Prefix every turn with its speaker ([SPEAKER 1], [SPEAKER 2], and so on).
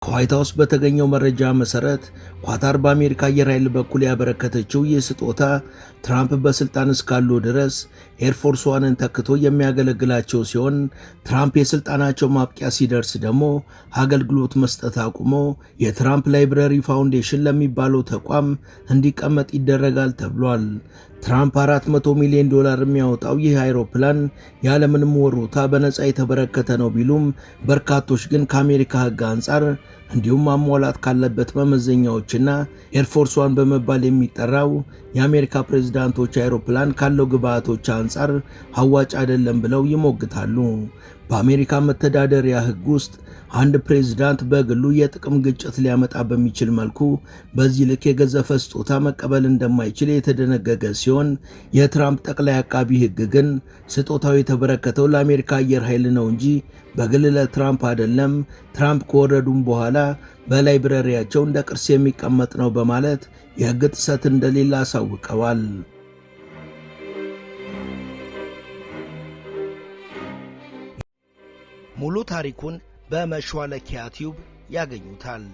[SPEAKER 1] ከዋይት ሃውስ በተገኘው መረጃ መሰረት ኳታር በአሜሪካ አየር ኃይል በኩል ያበረከተችው ይህ ስጦታ ትራምፕ በስልጣን እስካሉ ድረስ ኤርፎርስ ዋንን ተክቶ የሚያገለግላቸው ሲሆን ትራምፕ የስልጣናቸው ማብቂያ ሲደርስ ደግሞ አገልግሎት መስጠት አቁሞ የትራምፕ ላይብረሪ ፋውንዴሽን ለሚባለው ተቋም እንዲቀመጥ ይደረጋል ተብሏል። ትራምፕ $400 ሚሊዮን የሚያወጣው ይህ አይሮፕላን ያለምንም ወሮታ በነፃ የተበረከተ ነው ቢሉም በርካቶች ግን ከአሜሪካ ሕግ አንጻር እንዲሁም ማሟላት ካለበት መመዘኛዎችና ኤርፎርስ ዋን በመባል የሚጠራው የአሜሪካ ፕሬዝዳንቶች አይሮፕላን ካለው ግብአቶች አንጻር አዋጭ አይደለም ብለው ይሞግታሉ። በአሜሪካ መተዳደሪያ ሕግ ውስጥ አንድ ፕሬዝዳንት በግሉ የጥቅም ግጭት ሊያመጣ በሚችል መልኩ በዚህ ልክ የገዘፈ ስጦታ መቀበል እንደማይችል የተደነገገ ሲሆን የትራምፕ ጠቅላይ አቃቢ ሕግ ግን ስጦታው የተበረከተው ለአሜሪካ አየር ኃይል ነው እንጂ በግል ለትራምፕ አይደለም፣ ትራምፕ ከወረዱም በኋላ በላይብረሪያቸው እንደ ቅርስ የሚቀመጥ ነው በማለት የሕግ ጥሰት እንደሌለ አሳውቀዋል። ሙሉ ታሪኩን በመሿለኪያ ቲዩብ ያገኙታል።